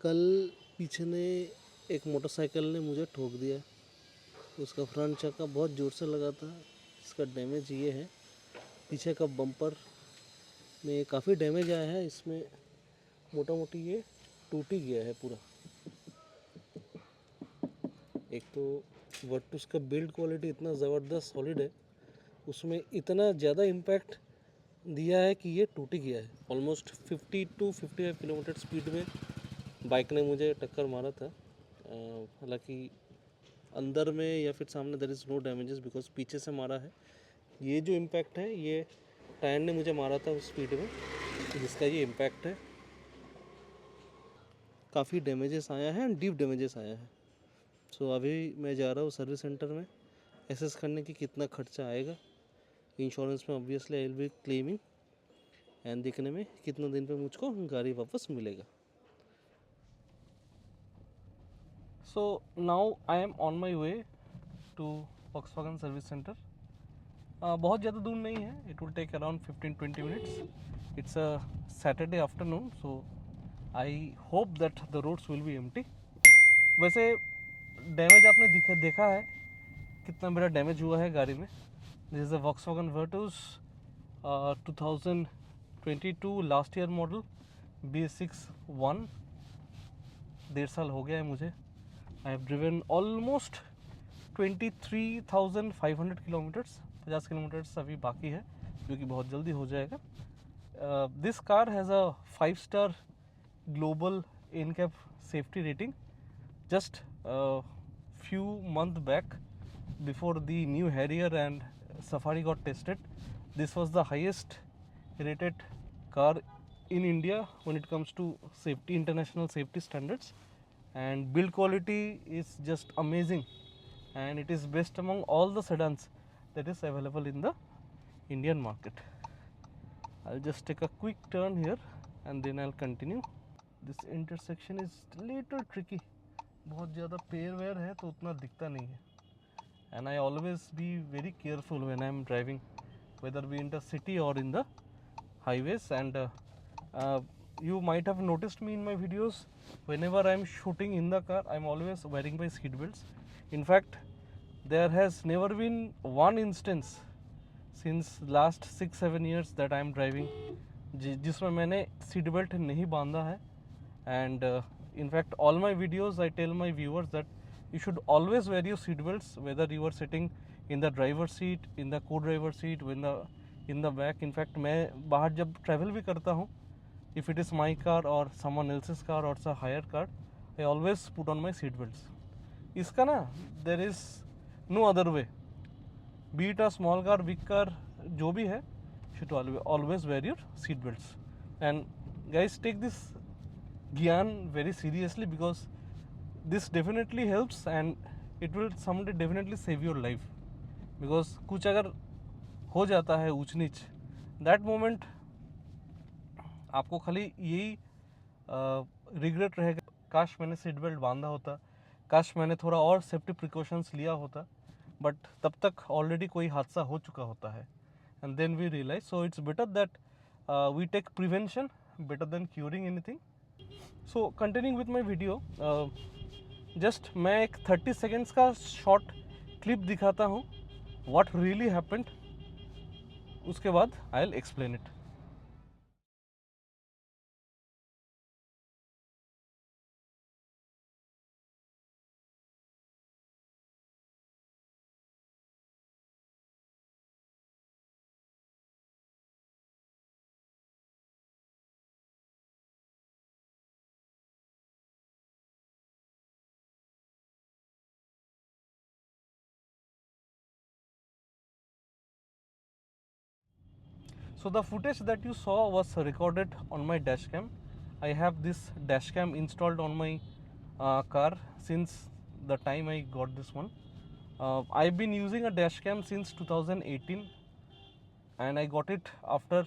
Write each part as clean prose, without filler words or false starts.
कल पीछे ने एक मोटरसाइकिल ने मुझे ठोक दिया। उसका फ्रंट चक्का बहुत ज़ोर से लगा था। इसका डैमेज ये है, पीछे का बम्पर में काफ़ी डैमेज आया है। इसमें मोटा मोटी ये टूट ही गया है पूरा। एक तो बट उसका बिल्ड क्वालिटी इतना ज़बरदस्त सॉलिड है, उसमें इतना ज़्यादा इम्पैक्ट दिया है कि ये टूट ही गया है। ऑलमोस्ट 50 to 55 किलोमीटर स्पीड में बाइक ने मुझे टक्कर मारा था। हालांकि अंदर में या फिर सामने there is no damages because पीछे से मारा है। ये जो इम्पैक्ट है ये टायर ने मुझे मारा था उस स्पीड में, जिसका ये इम्पैक्ट है। काफ़ी डैमेजेस आया है एंड डीप डैमेजेस आया है। सो अभी मैं जा रहा हूँ सर्विस सेंटर में एसेस करने की कितना खर्चा आएगा। इंश्योरेंस में obviously I will be claiming and देखने में कितना दिन पे मुझको गाड़ी वापस मिलेगा। So now I am on my way to Volkswagen service centre. बहुत ज़्यादा दूर नहीं है, it will take around 15-20 minutes. It's a Saturday afternoon, so I hope that the roads will be empty. वैसे डैमेज आपने देखा है कितना मेरा डैमेज हुआ है गाड़ी में। This is a Volkswagen Virtus 2022 last year model BS6 1। 1.5 साल हो गया है मुझे। I have driven almost 23,500 kilometres. 50 kilometres अभी बाकी है जो कि बहुत जल्दी हो जाएगा। This car has a 5-star global NCAP safety rating. Just few months back, before the new Harrier and Safari got tested, this was the highest rated car in India when it comes to safety, international safety standards, and build quality is just amazing, and it is best among all the sedans that is available in the Indian market. I'll just take a quick turn here and then I'll continue. This intersection is little tricky. बहुत ज़्यादा पेड़ where है तो उतना दिखता नहीं है। And I always be very careful when I'm driving, whether we in the city or in the highways. And you might have noticed me in my videos. Whenever I'm shooting in the car, I'm always wearing my seat belts. In fact, there has never been one instance since last 6-7 years that I'm driving जिसमें मैंने seat belt नहीं बांधा है। And in fact, all my videos I tell my viewers that you should always wear your seat belts, whether you are sitting in the driver's seat, in the co-driver seat, in the back. In fact, मैं बाहर जब travel भी करता हूँ, if it is my car or someone else's car or it's a hire car, I always put on my seat belts. इसका ना there is no other way. Be it a small car, big car, जो भी है, should always wear your seat belts. And guys, take this Gyan very seriously because this definitely helps and it will someday definitely save your life. Because कुछ अगर हो जाता है ऊंच नीच, that moment आपको खाली यही रिग्रेट रहेगा, काश मैंने सीट बेल्ट बांधा होता, काश मैंने थोड़ा और सेफ्टी प्रिकॉशंस लिया होता, बट तब तक ऑलरेडी कोई हादसा हो चुका होता है। And then we realise, so it's better that we take prevention better than curing anything. So continuing with my video, just मैं एक 30 सेकेंड्स का शॉर्ट क्लिप दिखाता हूँ व्हाट रियली हैपेंड, उसके बाद I will explain it. So the footage that you saw was recorded on my dash cam. I have this dash cam installed on my car since the time I got this one. I've been using a dash cam since 2018 and I got it after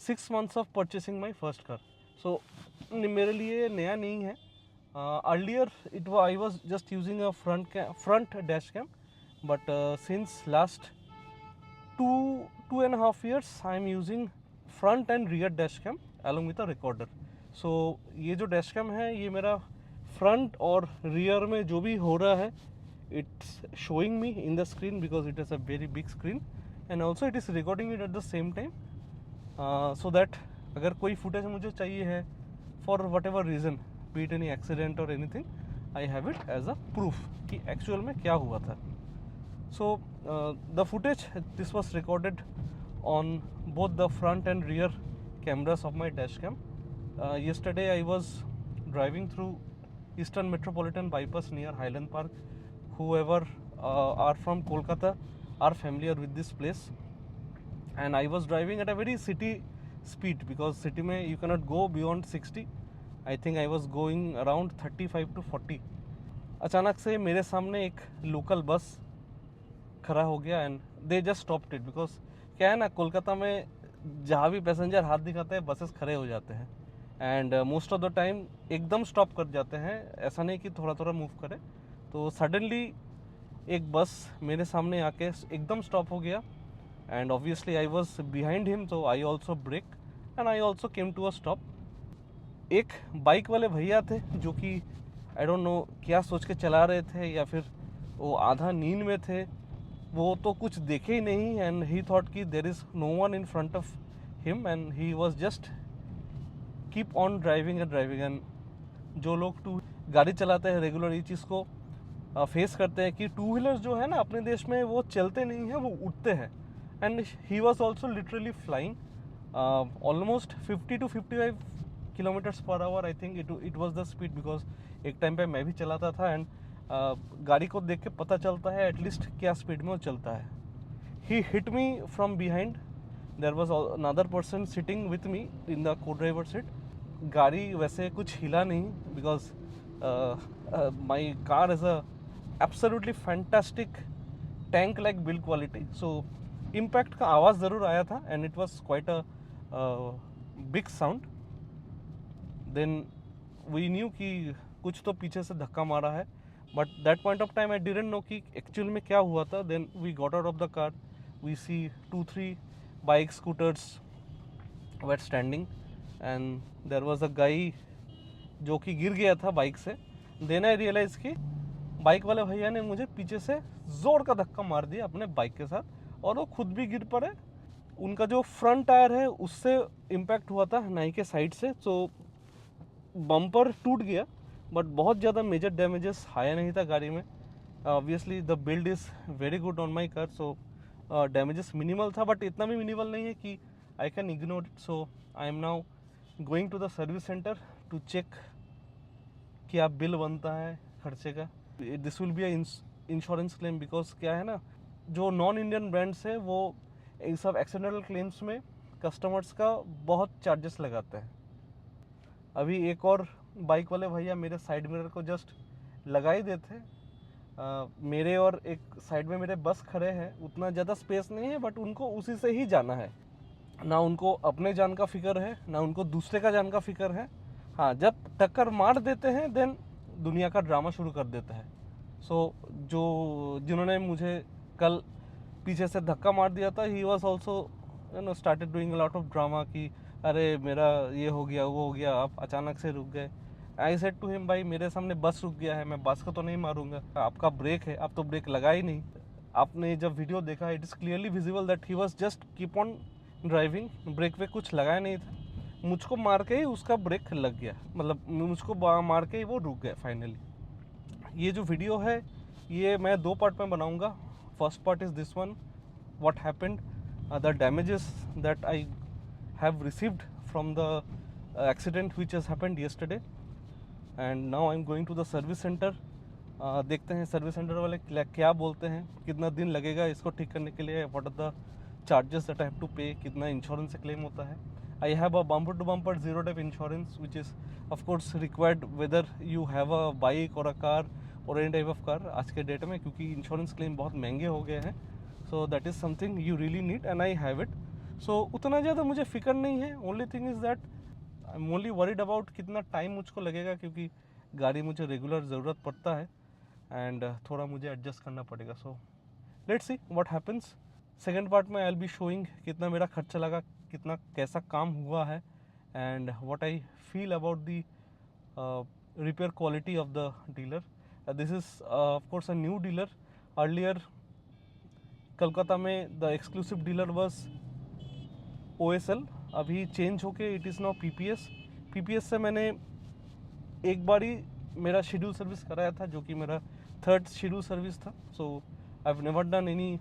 6 months of purchasing my first car. So मेरे लिए नया नहीं है. Earlier I was just using a front dash cam, but since last 2.5 years I am using front and rear dash cam along with a recorder. सो ये जो dash cam है ये मेरा फ्रंट और रियर में जो भी हो रहा है it's showing me in the screen because it is a very big screen and also it is recording it at the same time so that अगर कोई फुटेज मुझे चाहिए है for whatever reason be it any accident और anything I have it as a proof कि actual में क्या हुआ था. So the footage this was recorded on both the front and rear cameras of my dash cam. Yesterday I was driving through Eastern Metropolitan Bypass near Highland Park. Whoever are from Kolkata are familiar with this place, and I was driving at a very city speed because city mein you cannot go beyond 60. I think I was going around 35 to 40. अचानक से मेरे सामने एक local bus खड़ा हो गया and they just stopped it because क्या है ना कोलकाता में जहाँ भी पैसेंजर हाथ दिखाते हैं बसेस खड़े हो जाते हैं and most of the time एकदम स्टॉप कर जाते हैं, ऐसा नहीं कि थोड़ा थोड़ा मूव करे. तो सडनली एक बस मेरे सामने आके एकदम स्टॉप हो गया and obviously I was behind him तो I also break and I also came to a stop. एक बाइक वाले भैया थे जो कि आई डोंट नो क्या सोच के चला रहे थे या फिर वो आधा नींद में थे, वो तो कुछ देखे ही नहीं एंड ही थॉट कि there is no one in front of him and he was just keep on driving and जो लोग गाड़ी चलाते हैं रेगुलर ये चीज़ को फेस करते हैं कि टू व्हीलर्स जो है ना अपने देश में वो चलते नहीं हैं, वो उड़ते हैं. And he was also literally flying almost 50 to 55 kilometres per hour. I think it was the speed because एक टाइम पे मैं भी चलाता था एंड गाड़ी को देख के पता चलता है एटलीस्ट क्या स्पीड में वो चलता है. He hit me from behind. There was another person sitting with me in the co driver seat. गाड़ी वैसे कुछ हिला नहीं because my car is a absolutely fantastic tank like build quality. So impact का आवाज़ ज़रूर आया था and it was quite a big sound. Then we knew कि कुछ तो पीछे से धक्का मारा है but that point of time I didn't no कि एक्चुअल में क्या हुआ था. Then we got out of the car, we see 2-3 bike scooters were standing and there was a guy जो कि गिर गया था बाइक से. देन आई रियलाइज़ कि बाइक वाले भैया ने मुझे पीछे से ज़ोर का धक्का मार दिया अपने बाइक के साथ और वो खुद भी गिर पड़े. उनका जो फ्रंट टायर है उससे इम्पैक्ट हुआ था नाई के साइड से, तो बम्पर टूट गया बट बहुत ज़्यादा मेजर डैमेजेस आया नहीं था गाड़ी में. Obviously the build is very good on my car so damages minimal था बट इतना भी मिनिमल नहीं है कि I can ignore it. So I am now going to the service centre to check क्या बिल बनता है खर्चे का. This will be a insurance claim because क्या है ना जो नॉन इंडियन ब्रांड्स है वो इन सब एक्सीडेंटल क्लेम्स में कस्टमर्स का बहुत चार्जेस लगाते हैं. अभी एक और बाइक वाले भैया मेरे साइड मिरर को जस्ट लगा ही देते. मेरे और एक साइड में मेरे बस खड़े हैं, उतना ज़्यादा स्पेस नहीं है बट उनको उसी से ही जाना है. ना उनको अपने जान का फिक्र है ना उनको दूसरे का जान का फिक्र है. हाँ, जब टक्कर मार देते हैं देन दुनिया का ड्रामा शुरू कर देता है. सो जिन्होंने मुझे कल पीछे से धक्का मार दिया था he was also started doing a lot of drama कि अरे मेरा ये हो गया वो हो गया, आप अचानक से रुक गए. आई सेड टू हिम भाई मेरे सामने बस रुक गया है, मैं बस को तो नहीं मारूंगा, आपका ब्रेक है, आप तो ब्रेक लगा ही नहीं. आपने जब वीडियो देखा it is clearly visible that he was just keep on driving, brake पे कुछ लगाया नहीं था. मुझको मार के ही उसका ब्रेक लग गया, मतलब मुझको मार के ही वो रुक गया फाइनली. ये जो वीडियो है ये मैं 2 पार्ट में बनाऊंगा. First part is this one, what happened, the damages that I have received from the accident which has happened yesterday, and now I'm going to the service center. देखते हैं service centre वाले क्या बोलते हैं, कितना दिन लगेगा इसको ठीक करने के लिए, what are the charges that I have to pay, कितना इंश्योरेंस से क्लेम होता है. I have a bumper to bumper zero type insurance which is of course required whether you have a bike और अ कार और any type of car आज के date में, क्योंकि इंश्योरेंस क्लेम बहुत महंगे हो गए हैं. So that is something you really need and I have it. So उतना ज़्यादा मुझे फिक्र नहीं है. Only thing is that I am only worried about कितना टाइम मुझको लगेगा, क्योंकि गाड़ी मुझे रेगुलर ज़रूरत पड़ता है एंड थोड़ा मुझे एडजस्ट करना पड़ेगा. So let's see what happens. Second part में आई विल बी शोइंग कितना मेरा खर्चा लगा, कितना कैसा काम हुआ है and what I feel about the repair quality of the dealer. This is of course a new dealer. Earlier Calcutta में the exclusive dealer was OSL, अभी चेंज होके it is now PPS. PPS से मैंने एक बार ही मेरा शेड्यूल सर्विस कराया था, जो कि मेरा 3rd शेड्यूल सर्विस था. So I have never done any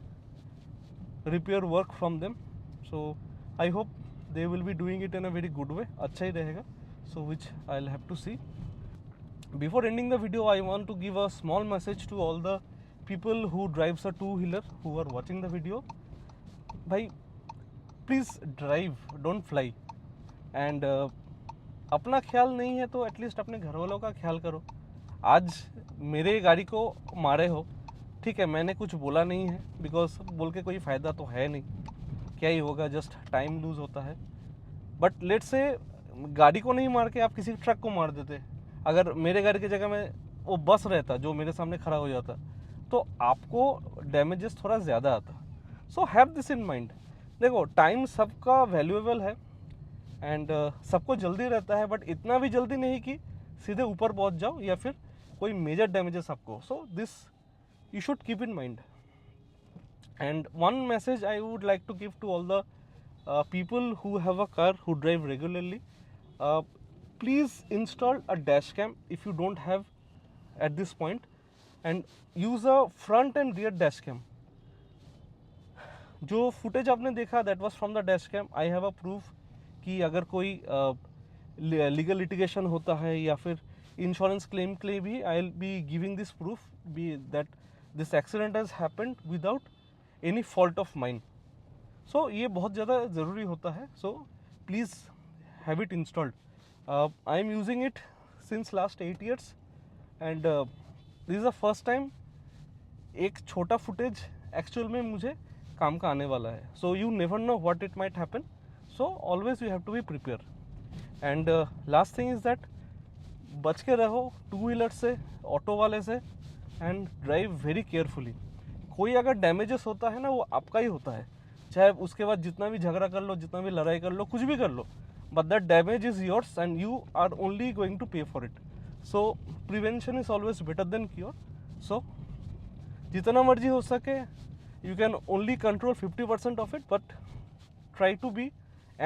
repair work from them. So I hope they will be doing it in a very good way. अच्छा ही रहेगा. So which I will have to see. Before ending the video I want to give a small message to all the people who drives a two-wheeler who are watching the video. भाई please drive, don't fly. And अपना ख्याल नहीं है तो at least अपने घर वालों का ख्याल करो. आज मेरे गाड़ी को मारे हो, ठीक है, मैंने कुछ बोला नहीं है, बिकॉज बोल के कोई फ़ायदा तो है नहीं. क्या ही होगा, जस्ट टाइम लूज़ होता है. बट लेट से गाड़ी को नहीं मार के आप किसी ट्रक को मार देते. अगर मेरे गाड़ी की जगह में वो बस रहता जो मेरे सामने खड़ा हो जाता, तो आपको डैमेजेस थोड़ा ज़्यादा आता. So have this in mind. देखो, टाइम सबका वैल्यूएबल है एंड सबको जल्दी रहता है, बट इतना भी जल्दी नहीं कि सीधे ऊपर पहुंच जाओ या फिर कोई मेजर डैमेजेस आपको. So this you should keep in mind. And one message I would like to give to all the people who have a car, who drive regularly. Please install a dash cam if you don't have at this point, and use a front and rear dash cam. जो footage आपने देखा that was from the dash cam. I have a proof कि अगर कोई legal litigation होता है या फिर इंश्योरेंस क्लेम के लिए भी, I will be giving this proof be that this accident has happened without any fault of mine. So ये बहुत ज़्यादा ज़रूरी होता है. So please have it installed. I am using it since last 8 years and this is the first time एक छोटा footage actual में मुझे काम का आने वाला है. So you never know what it might happen. So always you have to be prepare. And last thing is that बच के रहो टू व्हीलर से, ऑटो वाले से, एंड ड्राइव वेरी केयरफुली. कोई अगर डैमेजेस होता है ना, वो आपका ही होता है. चाहे उसके बाद जितना भी झगड़ा कर लो, जितना भी लड़ाई कर लो, कुछ भी कर लो, but that damage is yours and you are only going to pay for it. So prevention is always better than cure. So जितना मर्जी हो सके, you can only control 50% of it, but try to be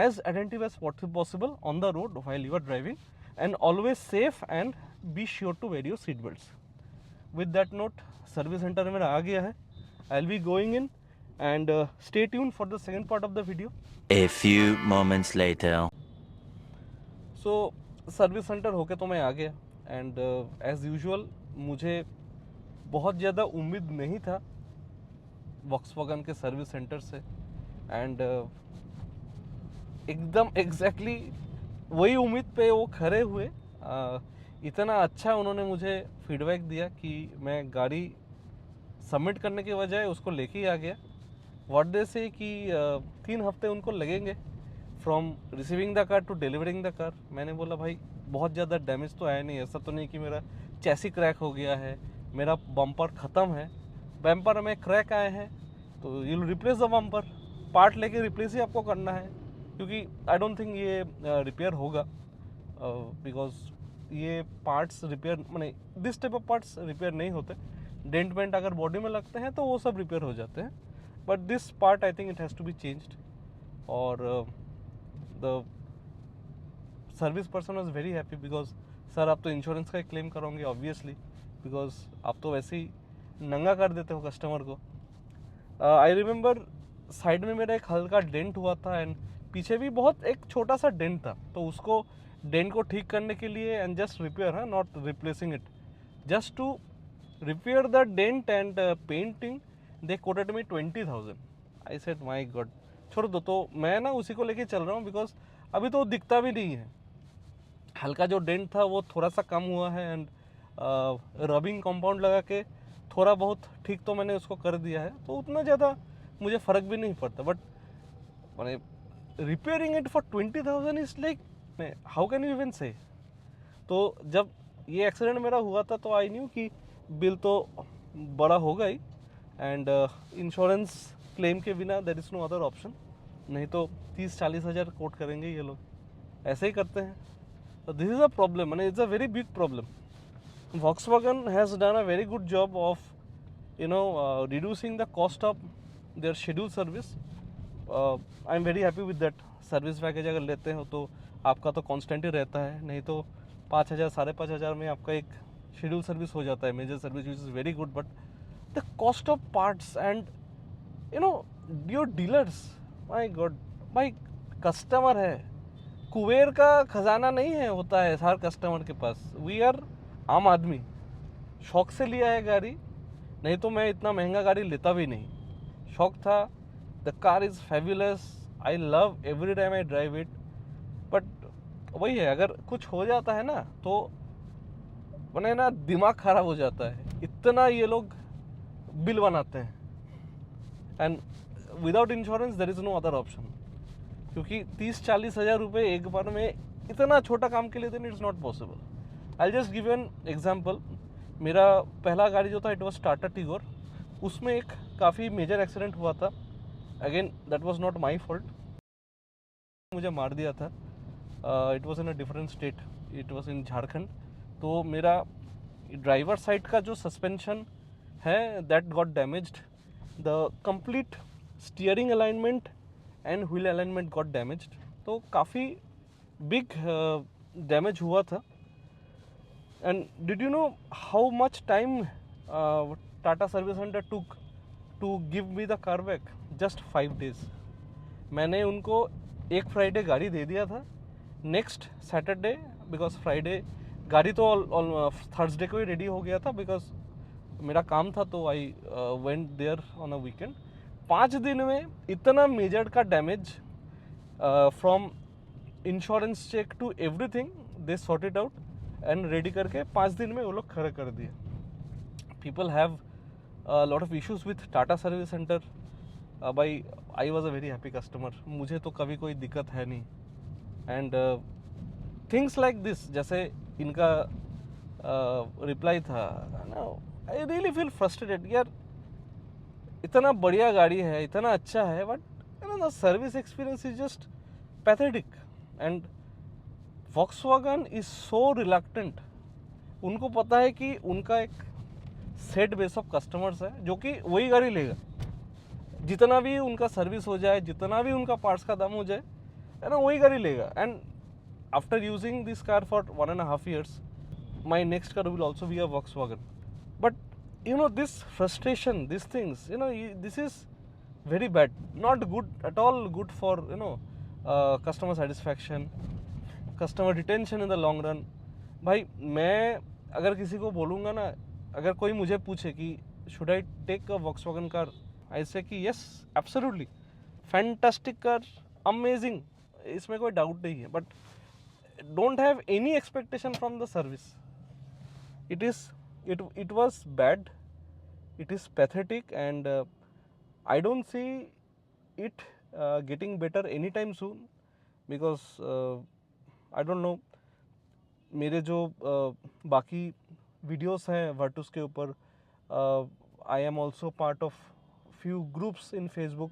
as attentive as possible on the road while you are driving, and always safe, and be sure to wear your seat belts. With that note, service center मेरा आ गया है. I'll be going in, and stay tuned for the second part of the video. A few moments later. So service centre होके तो मैं आ गया, and as usual मुझे बहुत ज़्यादा उम्मीद नहीं था वॉक्सवैगन के सर्विस सेंटर से. एंड एकदम एग्जैक्टली वही उम्मीद पे वो खड़े हुए. इतना अच्छा उन्होंने मुझे फीडबैक दिया कि मैं गाड़ी सबमिट करने के बजाय उसको लेके ही आ गया. व्हाट दे से कि 3 हफ्ते उनको लगेंगे from receiving the car to delivering the car. मैंने बोला भाई बहुत ज़्यादा डैमेज तो आया नहीं, ऐसा तो नहीं कि मेरा चैसी क्रैक हो गया है, मेरा बम्पर ख़त्म है. बम्पर में क्रैक आए हैं तो you replace the bumper. Part लेके रिप्लेस ही आपको करना है, क्योंकि आई डोंट थिंक ये रिपेयर होगा, बिकॉज ये पार्ट्स रिपेयर माने this type of parts repair नहीं होते. डेंट वेंट अगर बॉडी में लगते हैं तो वो सब रिपेयर हो जाते हैं, but this part I think it has to be changed. और the service person was very happy because sir आप तो इंश्योरेंस का क्लेम करोगे ऑब्वियसली, बिकॉज आप तो वैसे ही नंगा कर देते हो कस्टमर को. आई रिमेंबर साइड में मेरा एक हल्का डेंट हुआ था, एंड पीछे भी बहुत एक छोटा सा डेंट था, तो उसको डेंट को ठीक करने के लिए, एंड जस्ट रिपेयर, है not replacing it, just to repair the dent and painting, they quoted me 20,000. I said my God, छोड़ दो. तो मैं ना उसी को लेके चल रहा हूँ, बिकॉज अभी तो दिखता भी नहीं है. हल्का जो डेंट था वो थोड़ा सा कम हुआ है, एंड रबिंग कंपाउंड लगा के थोड़ा बहुत ठीक तो मैंने उसको कर दिया है, तो उतना ज़्यादा मुझे फ़र्क भी नहीं पड़ता. बट मैंने repairing it for 20,000 is like, how can you even से. तो जब ये एक्सीडेंट मेरा हुआ था तो आई न्यू कि बिल तो बड़ा होगा ही, एंड इंश्योरेंस क्लेम के बिना there is no other option. नहीं तो 30-40 हज़ार कोट करेंगे ये लोग. ऐसे ही करते हैं. So this is a problem and it's a very big problem. Volkswagen has done a very good job of reducing the cost of their scheduled service. I am very happy with that. Service package अगर लेते हो तो आपका तो constant ही रहता है, नहीं तो 5,000 5,500 में आपका एक शेड्यूल सर्विस हो जाता है, major service, which is very good. But the cost of parts and your dealers, my God भाई, कस्टमर है, कुबेर का खजाना नहीं है होता है हर कस्टमर के पास. वी आर आम आदमी, शौक से लिया है गाड़ी, नहीं तो मैं इतना महंगा गाड़ी लेता भी नहीं. शौक था. The car is fabulous, I love every time I drive it. But वही है, अगर कुछ हो जाता है ना तो मैंने ना दिमाग खराब हो जाता है. इतना ये लोग बिल बनाते हैं and without insurance there is no other option. क्योंकि 30-40 हज़ार रुपये एक बार में इतना छोटा काम के लिए then it's not possible. I just give an example. मेरा पहला गाड़ी जो था इट वॉज टाटा टिगोर. उसमें एक काफ़ी मेजर एक्सीडेंट हुआ था. Again that was not my fault. मुझे मार दिया था. It was in a different state, it was in Jharkhand. तो मेरा ड्राइवर साइड का जो सस्पेंशन है that got damaged. The complete steering alignment and wheel alignment got damaged. तो काफ़ी बिग डैमेज हुआ था. And did you know how much time Tata service centre took to give me the car back? Just 5 days. मैंने उनको एक Friday गाड़ी दे दिया था. नेक्स्ट सैटरडे, बिकॉज फ्राइडे गाड़ी तो थर्सडे को ही रेडी हो गया था, बिकॉज मेरा काम था, तो I went there on a weekend. 5 दिन में इतना मेजर का damage, from insurance check to everything they sort it out and ready करके 5 दिन में वो लोग खड़े कर दिए. People have lot of issues with Tata service centre. भाई I was a very happy customer. मुझे तो कभी कोई दिक्कत है नहीं. एंड थिंग्स लाइक दिस, जैसे इनका रिप्लाई था ना, आई रियली फील फ्रस्ट्रेटेड. यार इतना बढ़िया गाड़ी है, इतना अच्छा है, but the service experience is just pathetic. And Volkswagen is so reluctant. उनको पता है कि उनका एक सेट बेस ऑफ कस्टमर्स है जो कि वही गाड़ी लेगा. जितना भी उनका सर्विस हो जाए, जितना भी उनका पार्ट्स का दाम हो जाए, है ना, वही गाड़ी लेगा. And after using this car for 1.5 years, my next car will also be a Volkswagen. But this frustration, these things, this is very bad, not good at all, good for customer satisfaction, customer retention in the long run. भाई मैं अगर किसी को बोलूँगा ना, अगर कोई मुझे पूछे कि should I take a Volkswagen car, I say कि yes, absolutely, fantastic car, amazing, इसमें कोई डाउट नहीं है. But don't have any expectation from the service. It was bad, it is pathetic, and I don't see it getting better anytime soon, because I don't know, मेरे जो बाकी videos हैं Virtus के ऊपर, I am also part of few groups in Facebook.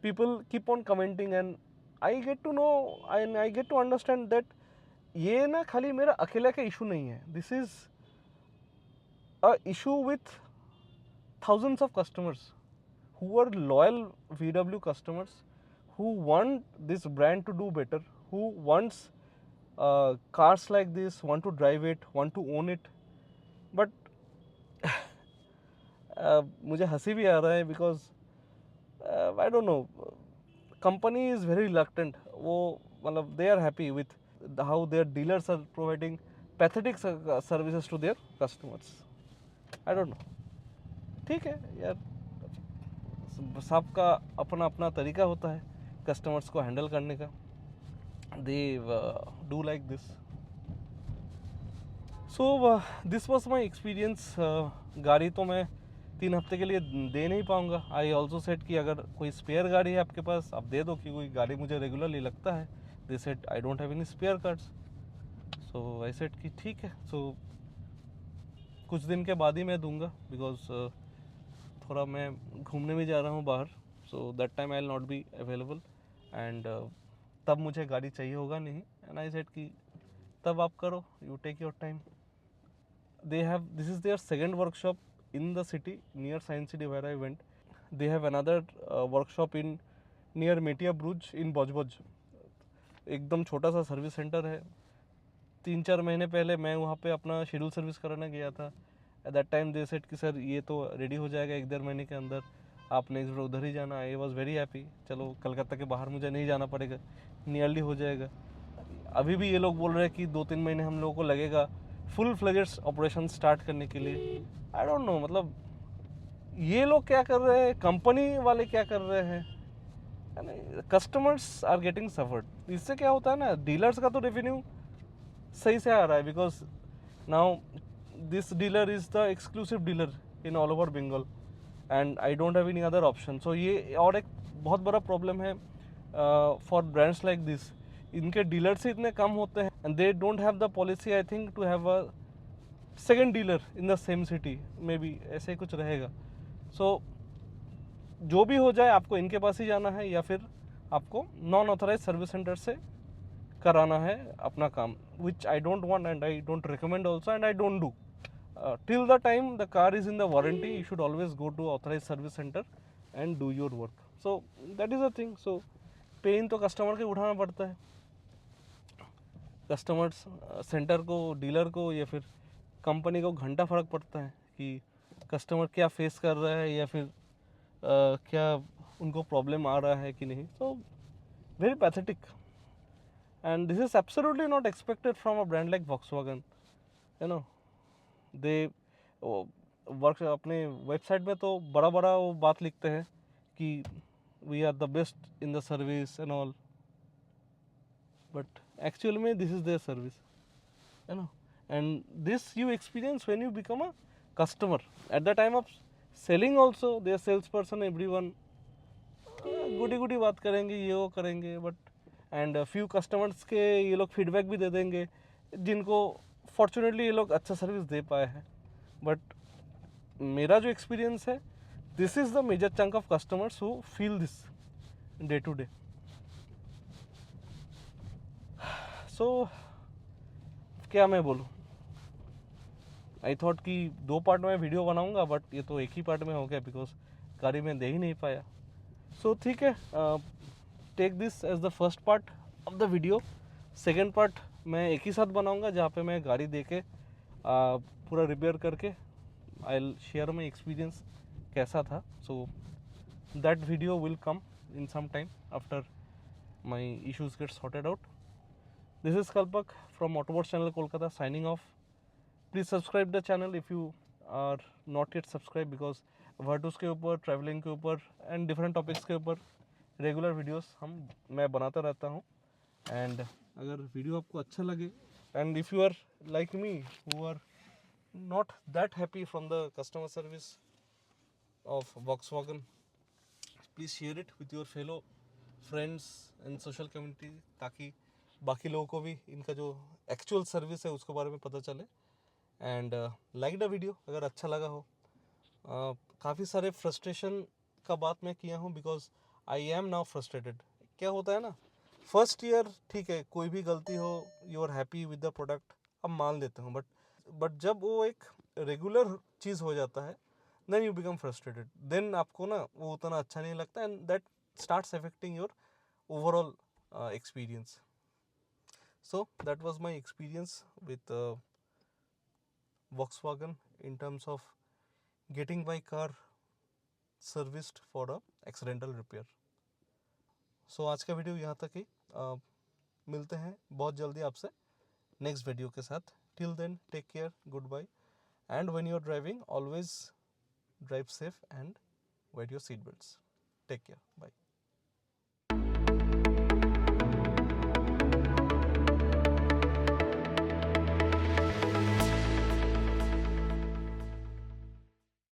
People keep on commenting and I get to know and I get to understand that ये ना खाली मेरा अकेला का इशू नहीं है. This is a issue with thousands of customers who are loyal VW customers, who want this brand to do better, who wants cars like this, want to drive it, want to own it. But मुझे हंसी भी आ रहा है, because I don't know, company is very reluctant. वो मतलब they are happy with how their dealers are providing pathetic services to their customers. I don't know. ठीक है यार, सबका अपना अपना तरीका होता है कस्टमर्स को हैंडल करने का. They do like this. So this was my experience. गाड़ी तो मैं 3 हफ्ते के लिए दे नहीं पाऊँगा. आई ऑल्सो सेट कि अगर कोई स्पेयर गाड़ी है आपके पास, आप दे दो, कि कोई गाड़ी मुझे रेगुलरली लगता है. They said I don't have any spare cards. So I said कि ठीक है, सो कुछ दिन के बाद ही मैं दूंगा, बिकॉज थोड़ा मैं घूमने भी जा रहा हूँ बाहर. So that time I will not be available, and तब मुझे गाड़ी चाहिए होगा नहीं. एंड आई सेड कि तब आप करो, you take your time. They have, this is their second workshop in the city near Science City where I went. They have another workshop in near Metia Bruj in Bojboj. एकदम छोटा सा service centre है. 3-4 महीने पहले मैं वहाँ पे अपना शेड्यूल सर्विस कराने गया था. At that time they said कि सर ये तो रेडी हो जाएगा 1-1.5 महीने के अंदर, आप नेक्स्ट डे उधर ही जाना. आई वॉज वेरी हैप्पी, चलो कलकत्ता के बाहर मुझे नहीं जाना पड़ेगा, नियरली हो जाएगा. अभी भी ये लोग बोल रहे हैं कि 2-3 महीने हम लोगों को लगेगा फुल फ्लेजेड ऑपरेशन स्टार्ट करने के लिए. आई डोंट नो, मतलब ये लोग क्या कर रहे हैं, कंपनी वाले क्या कर रहे हैं, कस्टमर्स आर गेटिंग सफर्ड. इससे क्या होता है ना, डीलर्स का तो रेवेन्यू सही से आ रहा है, because now this dealer is the exclusive dealer in all over Bengal and I don't have any other option. So ये और एक बहुत बड़ा प्रॉब्लम है फॉर ब्रांड्स लाइक दिस. इनके डीलर्स ही इतने कम होते हैं and they don't have the policy I think to have a second dealer in the same city. Maybe ऐसे ही कुछ रहेगा. सो जो भी हो जाए आपको इनके पास ही जाना है या फिर आपको नॉन ऑथराइज सर्विस सेंटर से कराना है अपना काम, which I don't want and I don't recommend also and I don't do. Till the time the car is in the warranty you should always go to authorise service centre and do your work. So that is a thing. So pain तो customer के उठाना पड़ता है. Customers centre को, dealer को या फिर company को घंटा फ़र्क पड़ता है कि कस्टमर क्या फेस कर रहा है या फिर क्या उनको प्रॉब्लम आ रहा है कि नहीं. So very pathetic and this is absolutely not expected from a brand like Volkswagen. You know they work अपने वेबसाइट में तो बड़ा बड़ा वो बात लिखते हैं कि we are the best in the service and all, but actually mein this is their service, you know, and this you experience when you become a customer. At the time of selling also their salesperson everyone गुडी गुडी बात करेंगे, ये वो करेंगे, but and few customers के ये लोग feedback भी दे देंगे जिनको फॉर्चुनेटली ये लोग अच्छा सर्विस दे पाए हैं. बट मेरा जो एक्सपीरियंस है, this is the major chunk of customers who feel this day to day. So क्या मैं बोलूँ, आई थॉट कि 2 पार्ट में वीडियो बनाऊंगा, बट ये तो एक ही पार्ट में हो गया बिकॉज गाड़ी में दे ही नहीं पाया. सो ठीक है, take this as the first part of the video. Second part मैं एक ही साथ बनाऊंगा जहाँ पे मैं गाड़ी दे के पूरा रिपेयर करके I will share my experience कैसा था. So that video will come in some time after my issues get sorted out. This is Kalpak from Autobots channel Kolkata signing off. Please subscribe the channel if you are not yet subscribed, because Virtus के ऊपर, travelling के ऊपर and different topics के ऊपर regular videos मैं बनाता रहता हूँ. एंड अगर वीडियो आपको अच्छा लगे and if you are like me who are not that happy from the customer service of Volkswagen, please share it with your fellow friends and social community, ताकि बाकी लोगों को भी इनका जो एक्चुअल सर्विस है उसके बारे में पता चले. एंड लाइक द वीडियो अगर अच्छा लगा हो. काफ़ी सारे फ्रस्ट्रेशन का बात मैं किया हूँ because I am now frustrated. क्या होता है ना, फर्स्ट ईयर ठीक है, कोई भी गलती हो you are happy with the product, अब मान लेते हूँ, बट जब वो एक रेगुलर चीज़ हो जाता है then you become frustrated. Then आपको ना वो उतना अच्छा नहीं लगता and that starts affecting your overall experience. So that was my experience with Volkswagen in terms of getting my car serviced for a accidental repair. So आज का video यहाँ तक ही. मिलते हैं बहुत जल्दी आपसे नेक्स्ट वीडियो के साथ. Till then, take care, goodbye, and when you're driving always drive safe and wear your seat belts. Take care, bye.